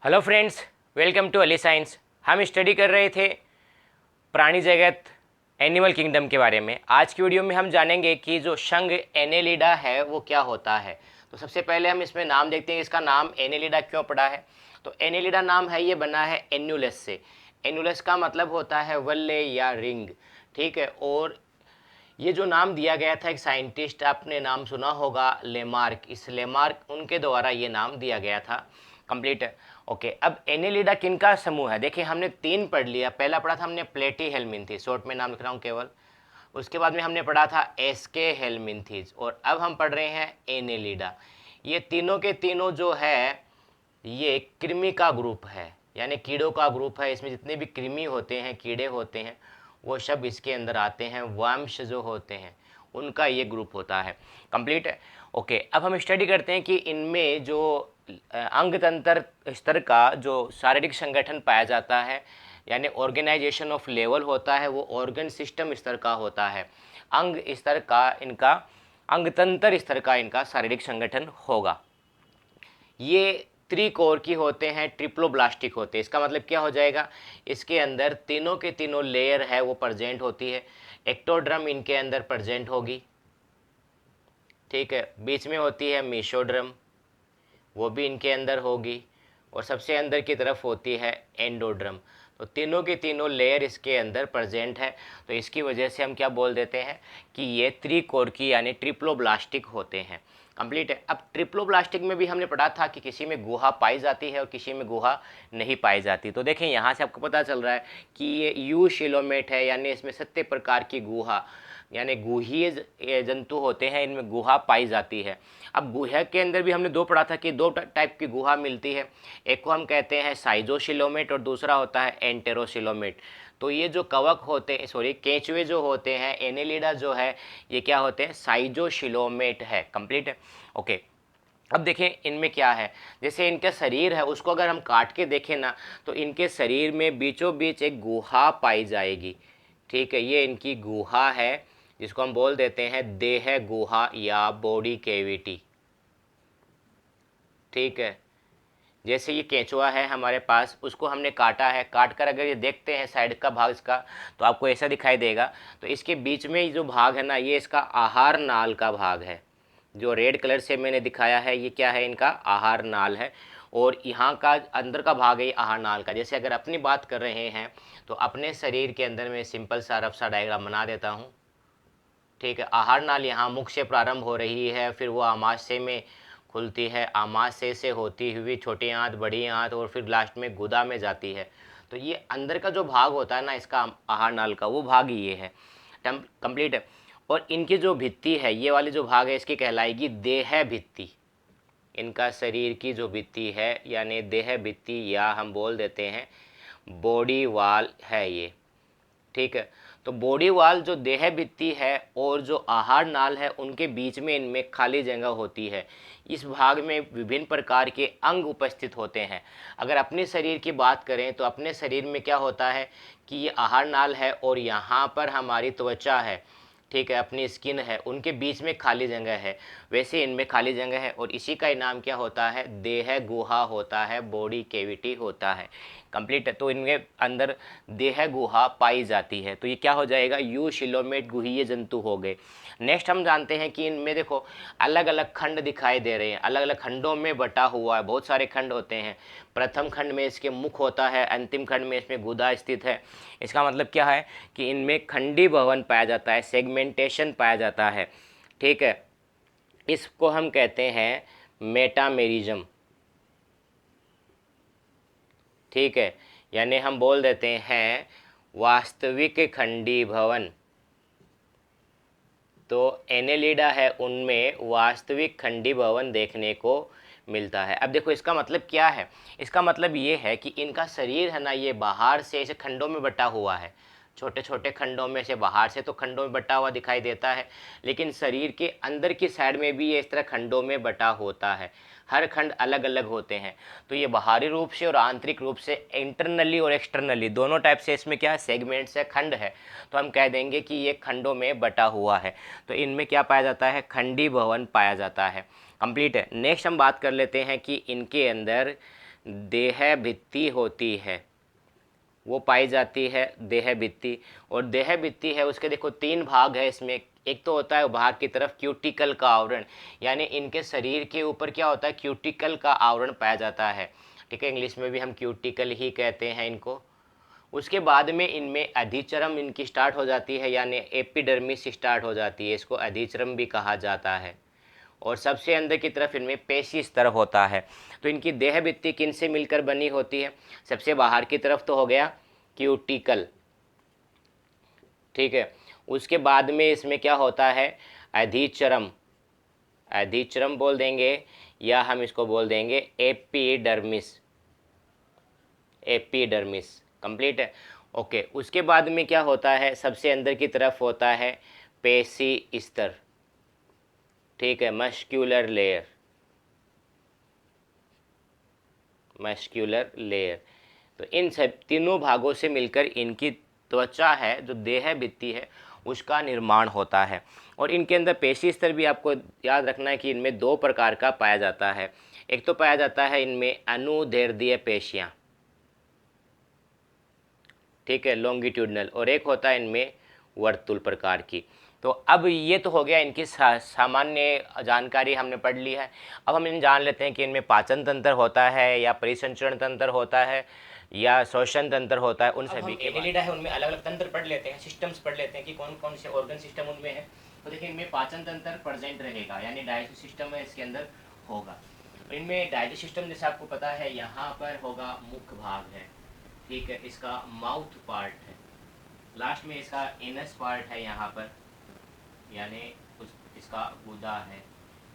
Hello friends, welcome to Ali science. हम study कर रहे थे प्राणी जगत एनिमल किंगडम के बारे में। आज की वीडियो में हम जानेंगे कि जो शंख एनेलिडा है वो क्या होता है। तो सबसे पहले हम इसमें नाम देखते हैं, इसका नाम एनेलिडा क्यों पड़ा है। तो एनेलिडा नाम है, ये बना है एन्युलस से। एन्युलस का मतलब होता है वल्ले या रिंग, ठीक है। और ये जो नाम दिया गया था, एक साइंटिस्ट आपने नाम सुना होगा, लेमार्क। इस लेमार्क उनके द्वारा ये नाम दिया गया था। कंप्लीट है। ओके, अब एनेलिडा किनका समूह है। देखिए, हमने तीन पढ़ लिया। पहला पढ़ा था हमने प्लेटी हेलमिंथीज, शॉर्ट में नाम लिख रहा हूँ केवल। उसके बाद में हमने पढ़ा था एसके हेलमिंथीज, और अब हम पढ़ रहे हैं एनेलिडा। ये तीनों के तीनों जो है ये कृमि का ग्रुप है, यानी कीड़ों का ग्रुप है। इसमें जितने भी कृमि होते हैं, कीड़े होते हैं, वो सब इसके अंदर आते हैं। वर्म्स जो होते हैं उनका ये ग्रुप होता है। कंप्लीट है। ओके, अब हम स्टडी करते हैं कि इनमें जो अंग तंत्र स्तर का जो शारीरिक संगठन पाया जाता है, यानी ऑर्गेनाइजेशन ऑफ लेवल होता है, वो ऑर्गन सिस्टम स्तर का होता है। अंग स्तर का इनका, अंग तंत्र स्तर का इनका शारीरिक संगठन होगा। ये त्रिकोर की होते हैं, ट्रिप्लोब्लास्टिक होते हैं। इसका मतलब क्या हो जाएगा, इसके अंदर तीनों के तीनों लेयर है वो प्रेजेंट होती है। एक्टोड्रम इनके अंदर प्रेजेंट होगी, ठीक है। बीच में होती है मेसोड्रम, वो भी इनके अंदर होगी। और सबसे अंदर की तरफ होती है एंडोड्रम। तो तीनों की तीनों लेयर इसके अंदर प्रेजेंट है। तो इसकी वजह से हम क्या बोल देते हैं कि ये त्रिकोर की यानी ट्रिप्लोब्लास्टिक होते हैं। कंप्लीट है। अब ट्रिप्लोब्लास्टिक में भी हमने पढ़ा था कि किसी में गुहा पाई जाती है और किसी में गुहा नहीं पाई जाती। तो देखें, यहाँ से आपको पता चल रहा है कि ये यू शिलोमेट है, यानी इसमें 7 प्रकार की गुहा यानी गुहीय जंतु होते हैं, इनमें गुहा पाई जाती है। अब गुहा के अंदर भी हमने दो पढ़ा था कि दो टाइप की गुहा मिलती है। एक को हम कहते हैं साइजोशिलोमेट और दूसरा होता है एंटेरोशिलोमेट। तो ये जो कवक होते हैं, सॉरी केंचुए जो होते हैं, एनेलिडा जो है, ये क्या होते हैं, साइजोशिलोमेट है। कंप्लीट है। ओके, अब देखें इनमें क्या है। जैसे इनका शरीर है, उसको अगर हम काट के देखें ना, तो इनके शरीर में बीचों बीच एक गुहा पाई जाएगी, ठीक है। ये इनकी गुहा है, जिसको हम बोल देते हैं देह गुहा या बॉडी कैविटी, ठीक है। जैसे ये केंचुआ है हमारे पास, उसको हमने काटा है, काट कर अगर ये देखते हैं साइड का भाग इसका, तो आपको ऐसा दिखाई देगा। तो इसके बीच में जो भाग है ना, ये इसका आहार नाल का भाग है। जो रेड कलर से मैंने दिखाया है, ये क्या है, इनका आहार नाल है। और यहाँ का अंदर का भाग है ये आहार नाल का। जैसे अगर अपनी बात कर रहे हैं, तो अपने शरीर के अंदर में सिंपल सा रफ सा डायग्राम बना देता हूँ, ठीक है। आहार नाल यहाँ मुख से प्रारंभ हो रही है, फिर वो आमाशय में खुलती है, आमाशय से होती हुई छोटी आंत, बड़ी आंत, और फिर लास्ट में गुदा में जाती है। तो ये अंदर का जो भाग होता है ना इसका आहार नाल का, वो भाग ये है। कंप्लीट है। और इनकी जो भित्ति है, ये वाली जो भाग है, इसकी कहलाएगी देह भित्ति। इनका शरीर की जो भित्ति है यानी देह भित्ति, या हम बोल देते हैं बॉडी वॉल है ये, ठीक है। तो बॉडी वॉल जो देह भित्ति है और जो आहार नाल है, उनके बीच में इनमें खाली जगह होती है। इस भाग में विभिन्न प्रकार के अंग उपस्थित होते हैं। अगर अपने शरीर की बात करें, तो अपने शरीर में क्या होता है कि ये आहार नाल है और यहाँ पर हमारी त्वचा है, ठीक है, अपनी स्किन है, उनके बीच में खाली जगह है। वैसे इनमें खाली जगह है, और इसी का नाम क्या होता है, देह गुहा होता है, बॉडी कैविटी होता है। कंप्लीट है। तो इनके अंदर देह गुहा पाई जाती है। तो ये क्या हो जाएगा, यू शिलोमेट गुहीय जंतु हो गए। नेक्स्ट हम जानते हैं कि इनमें देखो अलग अलग खंड दिखाई दे रहे हैं, अलग अलग खंडों में बटा हुआ है, बहुत सारे खंड होते हैं। प्रथम खंड में इसके मुख होता है, अंतिम खंड में इसमें गुदा स्थित है। इसका मतलब क्या है कि इनमें खंडी भवन पाया जाता है, सेगमेंटेशन पाया जाता है, ठीक है। इसको हम कहते हैं मेटामेरिज्म, ठीक है। यानी हम बोल देते हैं वास्तविक खंडी भवन। तो एनेलिडा है, उनमें वास्तविक खंडी भवन देखने को मिलता है। अब देखो इसका मतलब क्या है, इसका मतलब ये है कि इनका शरीर है ना, ये बाहर से ऐसे खंडों में बटा हुआ है, छोटे छोटे खंडों में से, बाहर से तो खंडों में बटा हुआ दिखाई देता है, लेकिन शरीर के अंदर की साइड में भी ये इस तरह खंडों में बटा होता है। हर खंड अलग अलग होते हैं। तो ये बाहरी रूप से और आंतरिक रूप से, इंटरनली और एक्सटर्नली, दोनों टाइप से इसमें क्या है, सेगमेंट्स है, खंड है। तो हम कह देंगे कि ये खंडों में बटा हुआ है। तो इनमें क्या पाया जाता है, खंडी भवन पाया जाता है। कंप्लीट है। नेक्स्ट हम बात कर लेते हैं कि इनके अंदर देह भित्ति होती है, वो पाई जाती है देह भित्ति। और देह भित्ति है उसके देखो तीन भाग है इसमें। एक तो होता है बाहर की तरफ क्यूटिकल का आवरण, यानी इनके शरीर के ऊपर क्या होता है, क्यूटिकल का आवरण पाया जाता है। ठीक है, इंग्लिश में भी हम क्यूटिकल ही कहते हैं इनको। उसके बाद में इनमें अधिचर्म इनकी स्टार्ट हो जाती है, यानी एपिडर्मिस स्टार्ट हो जाती है, इसको अधिचर्म भी कहा जाता है। और सबसे अंदर की तरफ इनमें पेशी स्तर होता है। तो इनकी देह भित्ति किन से मिलकर बनी होती है, सबसे बाहर की तरफ तो हो गया क्यूटिकल, ठीक है। उसके बाद में इसमें क्या होता है, अधिचर्म, अधिचर्म बोल देंगे, या हम इसको बोल देंगे एपिडर्मिस, एपिडर्मिस कंप्लीट है। ओके, उसके बाद में क्या होता है, सबसे अंदर की तरफ होता है पेशी स्तर, ठीक है, मस्क्यूलर लेयर, मस्क्यूलर लेयर। तो इन सब तीनों भागों से मिलकर इनकी त्वचा है, जो देह भित्ति है, उसका निर्माण होता है। और इनके अंदर पेशी स्तर भी आपको याद रखना है कि इनमें दो प्रकार का पाया जाता है। एक तो पाया जाता है इनमें अनुदैर्ध्य पेशियाँ, ठीक है, लॉन्गिट्यूडनल, और एक होता है इनमें वर्तुल प्रकार की। तो अब ये तो हो गया इनकी सामान्य जानकारी हमने पढ़ ली है। अब हम इन जान लेते हैं कि इनमें पाचन तंत्र होता है या परिसंचरण तंत्र होता है या श्वसन तंत्र होता है। उन सभी के एनेलिडा है उनमें अलग अलग तंत्र पढ़ लेते हैं, सिस्टम्स पढ़ लेते हैं कि कौन कौन से ऑर्गन सिस्टम उनमें है। तो देखिए इनमें पाचन तंत्र प्रेजेंट रहेगा, यानी डाइजेस्टिव सिस्टम है इसके अंदर होगा। इनमें डाइजेस्टिव सिस्टम जैसे आपको पता है यहाँ पर होगा मुख्य भाग है, ठीक है, इसका माउथ पार्ट है, लास्ट में इसका एनस पार्ट है यहाँ पर, यानी इसका गुदा है।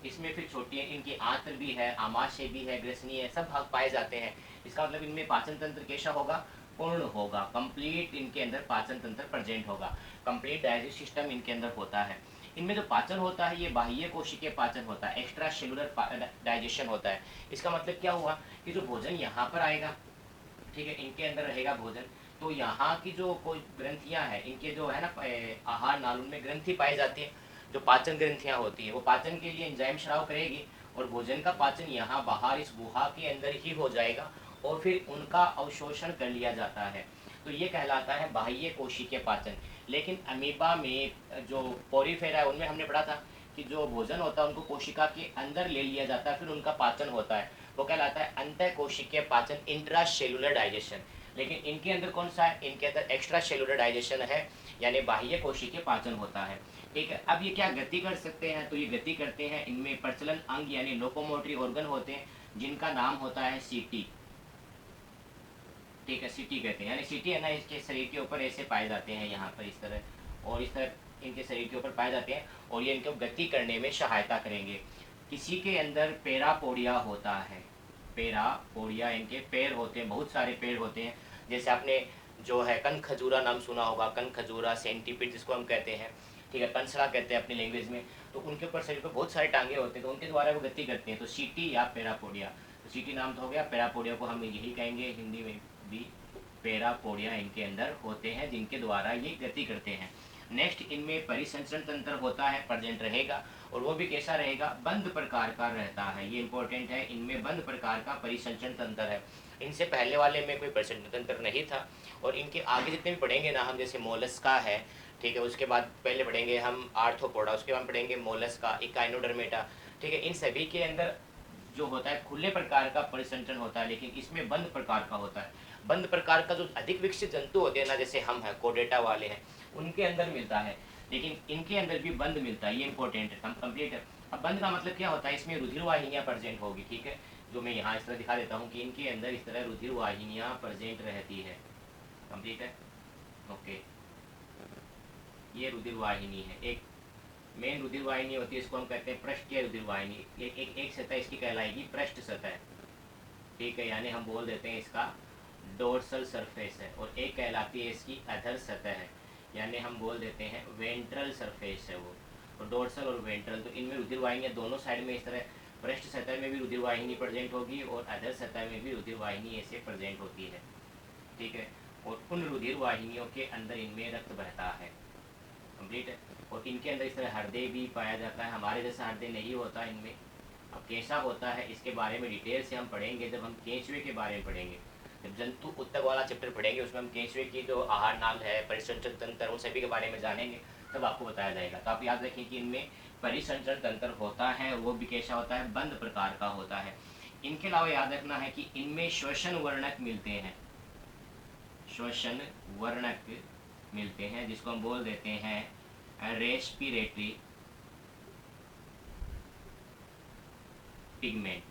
इसमें फिर छोटी इनकी आंत्र भी है, आमाशय भी है, ग्रसनी है, सब भाग पाए जाते हैं। इसका मतलब इनमें पाचन तंत्र कैसा होगा, पूर्ण होगा, कंप्लीट इनके अंदर पाचन तंत्र प्रेजेंट होगा, कंप्लीट डाइजेस्टिव सिस्टम इनके अंदर होता है। इनमें जो पाचन होता है ये बाह्य कोशिकीय पाचन होता है, एक्स्ट्रा सेलुलर डाइजेशन होता है। इसका मतलब क्या हुआ कि जो भोजन यहाँ पर आएगा, ठीक है, इनके अंदर रहेगा भोजन, तो यहाँ की जो कोई ग्रंथियाँ हैं, इनके जो है ना आहार नालों में ग्रंथि पाई जाती है, जो पाचन ग्रंथियाँ होती है, वो पाचन के लिए एंजाइम स्राव करेगी और भोजन का पाचन यहाँ बाहर इस गुहा के अंदर ही हो जाएगा और फिर उनका अवशोषण कर लिया जाता है। तो ये कहलाता है बाह्य कोशिकीय पाचन। लेकिन अमीबा में जो पोरीफेरा है उनमें हमने पढ़ा था कि जो भोजन होता है उनको कोशिका के अंदर ले लिया जाता है, फिर उनका पाचन होता है, वो कहलाता है अंतः कोशिकीय पाचन, इंट्रा सेलुलर डाइजेशन। लेकिन इनके अंदर कौन सा है, इनके अंदर एक्स्ट्रा सेलुलर डाइजेशन है, यानी बाह्य कोशिकीय पाचन होता है। ठीक है, अब ये क्या गति कर सकते हैं, तो ये गति करते हैं, इनमें प्रचलन अंग यानी लोकोमोटरी ऑर्गन होते हैं, जिनका नाम होता है सीटी। ठीक है, सीटी कहते हैं, यानी सीटी है ना, इसके शरीर के ऊपर ऐसे पाए जाते हैं यहाँ पर इस तरह, और इस तरह इनके शरीर के ऊपर पाए जाते हैं, और ये इनको गति करने में सहायता करेंगे। किसी के अंदर पेरापोडिया होता है, पेरापोडिया, इनके पैर होते हैं, बहुत सारे पैर होते हैं। जैसे आपने जो है कन खजूरा नाम सुना होगा, कन खजूरा, सेंटीपीड जिसको हम कहते हैं, ठीक है, कंसड़ा कहते हैं अपनी लैंग्वेज में। तो उनके ऊपर शरीर पर बहुत सारे टांगे होते हैं, तो उनके द्वारा वो गति करते हैं, तो सीटी या पेरापोडिया। तो सीटी नाम तो हो गया, पेरापोडिया को हम यही कहेंगे हिंदी में भी, पेरापोडिया इनके अंदर होते हैं जिनके द्वारा ये गति करते हैं। नेक्स्ट, इनमें परिसंचरण तंत्र होता है, प्रेजेंट रहेगा, और वो भी कैसा रहेगा, बंद प्रकार का रहता है, ये इंपॉर्टेंट है, इनमें बंद प्रकार का परिसंचरण तंत्र है। इनसे पहले वाले में कोई परिसंचरण तंत्र नहीं था, और इनके आगे जितने भी पढ़ेंगे ना हम, जैसे मोलस्का है, ठीक है, उसके बाद पहले पढ़ेंगे हम आर्थ्रोपोडा, उसके बाद पढ़ेंगे मोलस्का, इकाइनोडर्मेटा, ठीक है, इन सभी के अंदर जो होता है खुले प्रकार का परिसंचरण होता है, लेकिन इसमें बंद प्रकार का होता है। बंद प्रकार का जो अधिक विकसित जंतु होते हैं ना, जैसे हम हैं, कोडेटा वाले हैं, उनके अंदर मिलता है, लेकिन इनके अंदर भी बंद मिलता है, ये इंपॉर्टेंट है, हम कंप्लीट है। अब बंद का मतलब क्या होता है, इसमें रुधिर वाहिनियाँ प्रेजेंट होगी, ठीक है, जो मैं यहाँ इस तरह दिखा देता हूँ कि इनके अंदर इस तरह रुधिर वाहिनियाँ प्रेजेंट रहती है, कंप्लीट है, ओके। ये रुधिर वाहिनी है, एक मेन रुधिर वाहिनी होती है, इसको हम कहते हैं पृष्ठीय रुधिर वाहिनी। एक सतह इसकी कहलाएगी पृष्ठ सतह, ठीक है, यानी हम बोल देते हैं इसका डोर्सल सरफेस है, और एक कहलाती है इसकी अधर सतह है, यानी हम बोल देते हैं वेंट्रल सरफेस है वो। और डोर्सल और वेंट्रल, तो इनमें रुधिर वाहिनियाँ दोनों साइड में इस तरह, पृष्ठ सतह में भी रुधिर वाहिनी प्रेजेंट होगी और अधर सतह में भी रुधिर वाहिनी ऐसे प्रेजेंट होती है, ठीक है। और उन रुधिर वाहिनियों के अंदर इनमें रक्त बहता है, कंप्लीट है। और इनके अंदर इस तरह हृदय भी पाया जाता है, हमारे जैसा हृदय नहीं होता इनमें, अब कैसा होता है इसके बारे में डिटेल से हम पढ़ेंगे जब हम केंचुए के बारे में पढ़ेंगे। जब जंतु उत्तक वाला चैप्टर पढ़ेंगे उसमें हम केंचुए की जो आहार नाल है, परिसंचरण तंत्र, उन सभी के बारे में जानेंगे, तब आपको बताया जाएगा। तो आप याद रखें कि इनमें परिसंचरण तंत्र होता है वो भी कैसा होता है, बंद प्रकार का होता है। इनके अलावा याद रखना है कि इनमें श्वसन वर्णक मिलते हैं, श्वसन वर्णक मिलते हैं जिसको हम बोल देते हैं रेस्पिरेटरी पिगमेंट,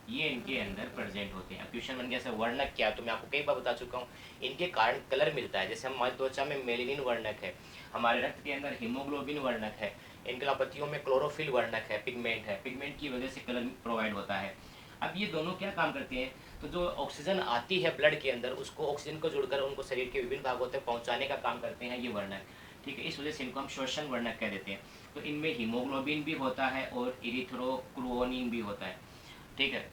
ये इनके अंदर प्रेजेंट होते हैं। अब क्वेश्चन बन गया सर वर्णक क्या, तो मैं आपको कई बार बता चुका हूँ, इनके कारण कलर मिलता है। जैसे हमारी त्वचा में मेलेनिन वर्णक है, हमारे रक्त के अंदर हीमोग्लोबिन वर्णक है, इनके अलावा पत्तियों में क्लोरोफिल वर्णक है, पिगमेंट है, पिगमेंट की वजह से कलर प्रोवाइड होता है। अब ये दोनों क्या काम करते हैं, तो जो ऑक्सीजन आती है ब्लड के अंदर उसको ऑक्सीजन को जुड़कर उनको शरीर के विभिन्न भागों तक पहुँचाने का काम करते हैं ये वर्णक, ठीक है। इस वजह से इनको हम श्वसन वर्णक कह देते हैं। तो इनमें हीमोग्लोबिन भी होता है और इरिथ्रोक्रोनिन भी होता है, ठीक है,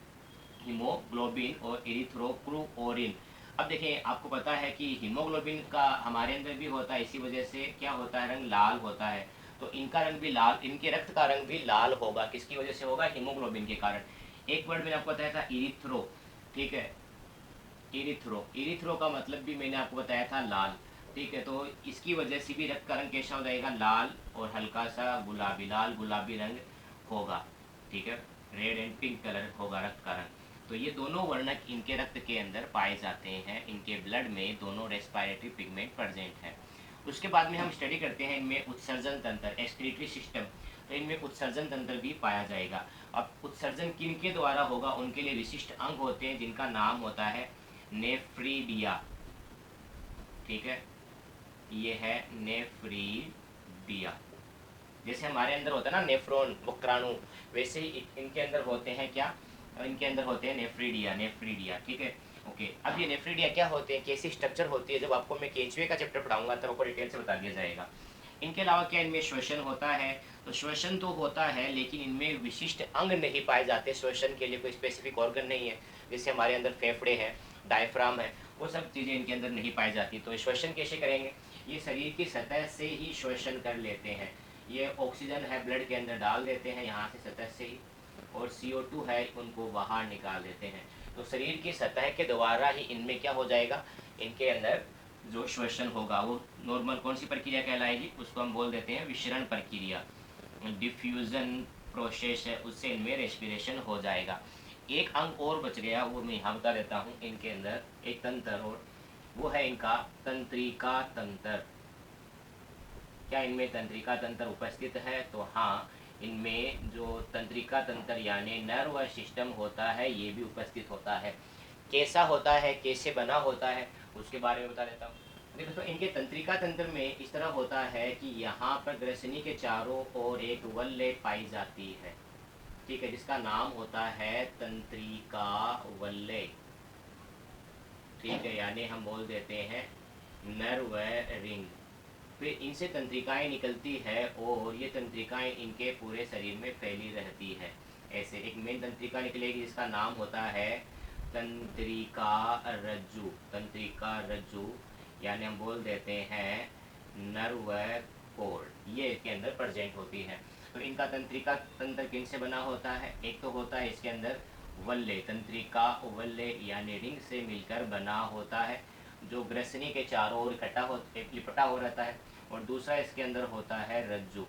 हीमोग्लोबिन और इरिथ्रोक्रोनिन। अब देखिए आपको पता है कि हीमोग्लोबिन का हमारे अंदर भी होता है, इसी वजह से क्या होता है, रंग लाल होता है। तो इनका रंग भी लाल, इनके रक्त का रंग भी लाल होगा, किसकी वजह से होगा, हीमोग्लोबिन के कारण। एक वर्ड मैंने आपको बताया था इरिथ्रो, ठीक है, इरिथ्रो, इरिथ्रो का मतलब भी मैंने आपको बताया था लाल, ठीक है। तो इसकी वजह से भी रक्त का रंग कैसा हो जाएगा, लाल और हल्का सा गुलाबी, लाल गुलाबी रंग होगा, ठीक है, रेड एंड पिंक कलर होगा रक्त का रंग। तो ये दोनों वर्णक इनके रक्त के अंदर पाए जाते हैं, इनके ब्लड में दोनों रेस्पिरेटरी पिगमेंट प्रेजेंट है। उसके बाद में हम स्टडी करते हैं इनमें उत्सर्जन तंत्र, एक्सक्रीटरी सिस्टम, तो इनमें उत्सर्जन तंत्र भी पाया जाएगा। अब उत्सर्जन किन के द्वारा होगा, उनके लिए विशिष्ट अंग होते हैं जिनका नाम होता है नेफ्रीडिया, ठीक है, ये है नेफ्रीडिया। जैसे हमारे अंदर होता है ना नेफ्रॉन, वक्राणु, वैसे ही इनके अंदर होते हैं क्या, इनके अंदर होते हैं नेफ्रीडिया, नेफ्रीडिया, ठीक है, ओके। अब ये नेफ्रीडिया क्या होते हैं, कैसी स्ट्रक्चर होती है, जब आपको मैं केंचुए का चैप्टर पढ़ाऊंगा तब आपको डिटेल से बता दिया जाएगा। इनके अलावा क्या इनमें श्वसन होता है, तो श्वसन तो होता है लेकिन इनमें विशिष्ट अंग नहीं पाए जाते, श्वसन के लिए कोई स्पेसिफिक ऑर्गन नहीं है। जैसे हमारे अंदर फेफड़े हैं, डायफ्राम है, वो सब चीज़ें इनके अंदर नहीं पाई जाती। तो श्वसन कैसे करेंगे, ये शरीर की सतह से ही श्वसन कर लेते हैं। ये ऑक्सीजन है ब्लड के अंदर डाल देते हैं यहाँ से सतह से ही, और CO2 है उनको बाहर निकाल देते हैं। तो शरीर की सतह के द्वारा ही इनमें क्या हो जाएगा, इनके अंदर जो श्वसन होगा वो नॉर्मल कौन सी प्रक्रिया कहलाएगी, उसको हम बोल देते हैं विशरण प्रक्रिया, डिफ्यूजन प्रोसेस है, उससे इनमें रेस्पिरेशन हो जाएगा। एक अंग और बच गया, वो मैं यहाँ बता देता हूँ, इनके अंदर एक तंत्र और, वो है इनका तंत्रिका तंत्र। क्या इनमें तंत्रिका तंत्र उपस्थित है, तो हाँ, इनमें जो तंत्रिका तंत्र यानी नर्व सिस्टम होता है ये भी उपस्थित होता है। कैसा होता है, कैसे बना होता है, उसके बारे में बता देता हूँ। देखो तो इनके तंत्रिका तंत्र में इस तरह होता है कि यहाँ पर ग्रसनी के चारों ओर एक वल्ले पाई जाती है, ठीक है, जिसका नाम होता है तंत्रिका वल्ले, ठीक है, यानी हम बोल देते हैं नर्व रिंग। फिर इनसे तंत्रिकाएं निकलती है और ये तंत्रिकाएं इनके पूरे शरीर में फैली रहती है। ऐसे एक मेन तंत्रिका निकलेगी जिसका नाम होता है तंत्रिका रज्जु, तंत्रिका रज्जु, यानी हम बोल देते हैं नर्व कोर्ड, ये इसके अंदर प्रेजेंट होती है। तो इनका तंत्रिका तंत्र किन से बना होता है, एक तो होता है इसके अंदर वल्ले, तंत्रिका वल्ले यानी रिंग से मिलकर बना होता है, जो ग्रसनी के चारों ओर इकट्ठा हो लिपटा हो रहता है, और दूसरा इसके अंदर होता है रज्जु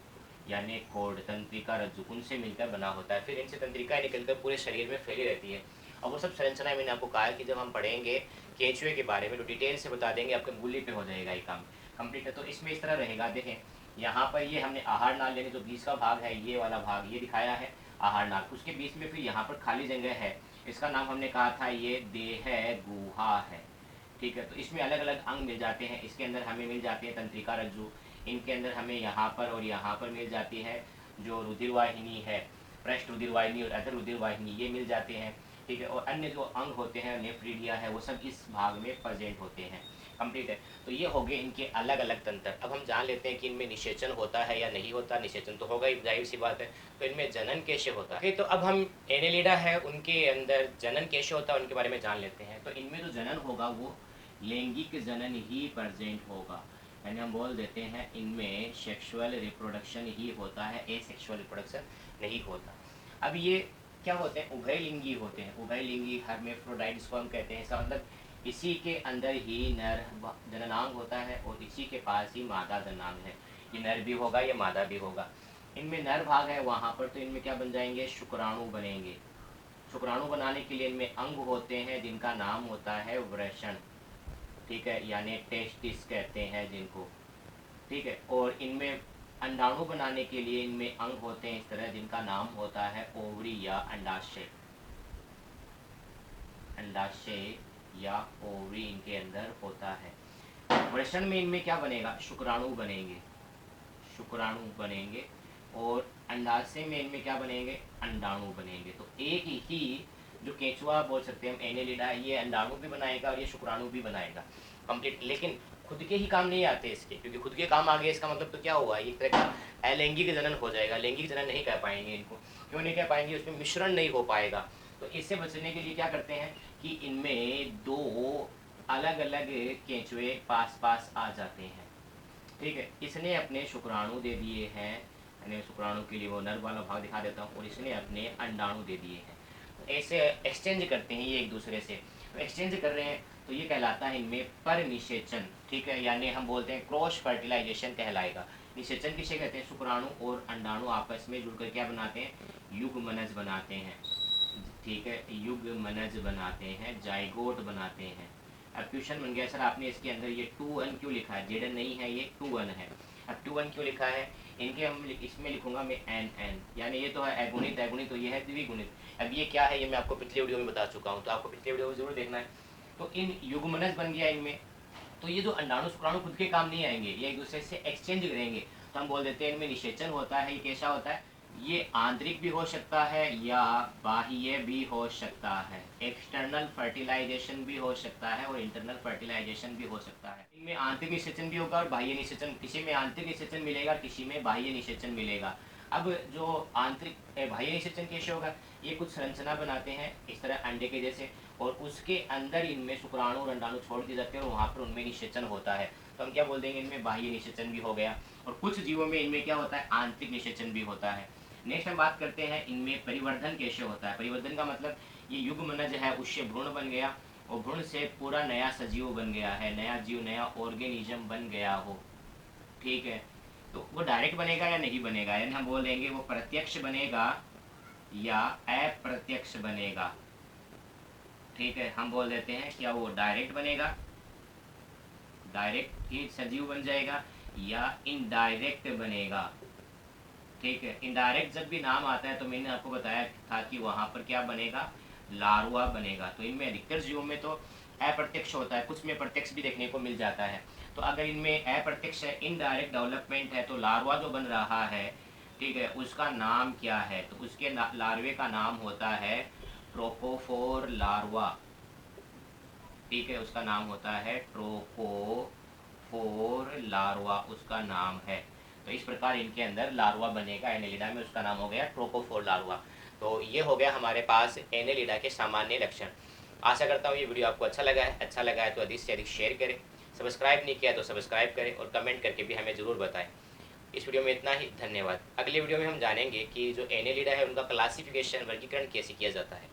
यानी कोड, तंत्रिका रज्जु, उनसे मिलकर बना होता है। फिर इनसे तंत्रिकाएं निकलकर पूरे शरीर में फैली रहती है। और वो सब संरचनाएं मैंने आपको कहा है कि जब हम पढ़ेंगे केंचुए के बारे में तो डिटेल से बता देंगे, आपके गुल्ली पे हो जाएगा ये काम कंप्लीट है। तो इसमें इस तरह रहेगा, देखें यहाँ पर ये हमने आहार नाल यानी जो बीच का भाग है, ये वाला भाग ये दिखाया है आहार नाल, उसके बीच में फिर यहाँ पर खाली जगह है, इसका नाम हमने कहा था ये देह गुहा है, ठीक है। तो इसमें अलग अलग अंग मिल जाते हैं, इसके अंदर हमें मिल जाती है तंत्रिका रज्जु, इनके अंदर हमें यहाँ पर और यहाँ पर मिल जाती है जो रुधिर वाहिनी है, पृष्ठ रुधिर वाहिनी और अधर रुधिर वाहिनी, ये मिल जाते हैं, ठीक है। और अन्य जो अंग होते हैं नेफ्रीडिया है वो सब इस भाग में प्रेजेंट होते हैं, कंप्लीट है। तो ये हो गए इनके अलग अलग तंत्र। अब हम जान लेते हैं कि इनमें निषेचन होता है या नहीं होता। निषेचन तो होगा ही, जाहिर सी बात है। तो इनमें जनन कैसे होता है, तो अब हम एनेलिडा है उनके अंदर जनन कैसे होता है उनके बारे में जान लेते हैं। तो इनमें जो जनन होगा वो लैंगिक जनन ही प्रेजेंट होगा, यानी हम बोल देते हैं इनमें सेक्सुअल रिप्रोडक्शन ही होता है, एसेक्सुअल रिप्रोडक्शन नहीं होता। अब ये क्या होते हैं, उभयलिंगी होते हैं। उभयलिंगी हर्मेफ्रोडाइट जिसको हम कहते हैं, इसका मतलब इसी के अंदर ही नर जननांग होता है और इसी के पास ही मादा जननांग है। ये नर भी होगा, ये मादा भी होगा। इनमें नर भाग है वहाँ पर, तो इनमें क्या बन जाएंगे, शुक्राणु बनेंगे। शुक्राणु बनाने के लिए इनमें अंग होते हैं जिनका नाम होता है वृषण, ठीक है, यानी टेस्टिस कहते हैं जिनको, ठीक है। और इनमें अंडाणु बनाने के लिए इनमें अंग होते हैं इस तरह, जिनका नाम होता है ओवरी या अंडाशय। अंडाशय या ओवरी इनके अंदर होता है। वृषण में इनमें क्या बनेगा, शुक्राणु बनेंगे, शुक्राणु बनेंगे। और अंडाशय में इनमें क्या बनेंगे, अंडाणु बनेंगे। तो एक ही जो केंचुआ बोल सकते हैं हम, एनेलिडा, ये अंडाणु भी बनाएगा और ये शुक्राणु भी बनाएगा कंप्लीट। लेकिन खुद के ही काम नहीं आते इसके, क्योंकि खुद के काम आ गए इसका मतलब तो क्या हुआ, एक तरह का अलैंगिक जनन हो जाएगा। लैंगिक जनन नहीं कर पाएंगे इनको, क्यों नहीं कर पाएंगे, उसमें मिश्रण नहीं हो पाएगा। तो इससे बचने के लिए क्या करते हैं कि इनमें दो अलग अलग केंचुए पास पास आ जाते हैं, ठीक है। इसने अपने शुक्राणु दे दिए हैं, मैंने शुक्राणु के लिए वो नर वाला भाग दिखा देता हूँ, और इसने अपने अंडाणु दे दिए हैं। तो ऐसे एक्सचेंज करते हैं ये एक दूसरे से। तो एक्सचेंज कर रहे हैं तो ये कहलाता है इनमें पर निषेचन, ठीक है, यानी हम बोलते हैं क्रॉस फर्टिलाइजेशन कहलाएगा। निषेचन किसे कहते हैं, शुक्राणु और अंडाणु आपस में जुड़कर क्या बनाते हैं, युग्मनज बनाते हैं, ठीक है, युग्मनज बनाते हैं, जाइगोट बनाते हैं। अब क्वेश्चन बन गया, सर आपने इसके अंदर ये 2n क्यों लिखा है, जेडन नहीं है, ये 2n है। अब 2n क्यों लिखा है, इनके हम इसमें लिखूंगा मैं n, यानी ये तो है अगुणित, अगुणित तो ये है द्विगुणित। अब ये क्या है, ये मैं आपको पिछले वीडियो में बता चुका हूँ, तो आपको पिछले वीडियो में जरूर देखना है। तो इन युग्मनज बन गया इनमें। तो ये जो अंडाणु शुक्राणु खुद के काम नहीं आएंगे, ये एक दूसरे से एक्सचेंज करेंगे, तो हम बोल देते हैं इनमें निषेचन होता है। ये कैसा होता है, ये आंतरिक भी हो सकता है या बाह्य भी हो सकता है। एक्सटर्नल फर्टिलाइजेशन भी हो सकता है और इंटरनल फर्टिलाइजेशन भी हो सकता है। इनमें आंतरिक निषेचन भी होगा और बाह्य निषेचन, किसी में आंतरिक निषेचन मिलेगा, किसी में बाह्य निषेचन मिलेगा। अब जो आंतरिक बाह्य निषेचन कैसे होगा, ये कुछ संरचना बनाते हैं इस तरह अंडे के जैसे, और उसके अंदर इनमें शुक्राणु और अंडाणु छोड़ दिए जाते हैं और वहाँ पर उनमें निषेचन होता है। तो हम क्या बोल देंगे, इनमें बाह्य निषेचन भी हो गया। और कुछ जीवों में इनमें क्या होता है, आंतरिक निषेचन भी होता है। नेक्स्ट हम बात करते हैं इनमें परिवर्धन कैसे होता है। परिवर्धन का मतलब ये युग्मनज है, उससे भ्रूण बन गया और भ्रूण से पूरा नया सजीव बन गया है, नया जीव, नया ऑर्गेनिज्म बन गया हो, ठीक है। तो वो डायरेक्ट बनेगा या नहीं बनेगा, यानी हम बोल देंगे वो प्रत्यक्ष बनेगा या अप्रत्यक्ष बनेगा, ठीक है। हम बोल देते हैं क्या वो डायरेक्ट बनेगा, डायरेक्ट ही सजीव बन जाएगा, या इनडायरेक्ट बनेगा, ठीक है। इनडायरेक्ट जब भी नाम आता है तो मैंने आपको बताया था कि वहाँ पर क्या बनेगा, लार्वा बनेगा। तो इनमें अधिकतर जीवों में तो अप्रत्यक्ष होता है, कुछ में प्रत्यक्ष भी देखने को मिल जाता है। तो अगर इनमें अप्रत्यक्ष है, इनडायरेक्ट डेवलपमेंट है, तो लार्वा जो बन रहा है, ठीक है, उसका नाम क्या है, तो उसके लार्वे का नाम होता है ट्रोकोफोर लार्वा, ठीक है, उसका नाम होता है ट्रोकोफोर लार्वा, उसका नाम है। तो इस प्रकार इनके अंदर लार्वा बनेगा एनेलिडा में, उसका नाम हो गया ट्रोकोफोर लार्वा। तो ये हो गया हमारे पास एनेलिडा के सामान्य लक्षण। आशा करता हूँ ये वीडियो आपको अच्छा लगा है। अच्छा लगा है तो अधिक से अधिक शेयर करें, सब्सक्राइब नहीं किया तो सब्सक्राइब करें और कमेंट करके भी हमें ज़रूर बताएं। इस वीडियो में इतना ही, धन्यवाद। अगले वीडियो में हम जानेंगे कि जो एनेलिडा है उनका क्लासिफिकेशन, वर्गीकरण कैसे किया जाता है।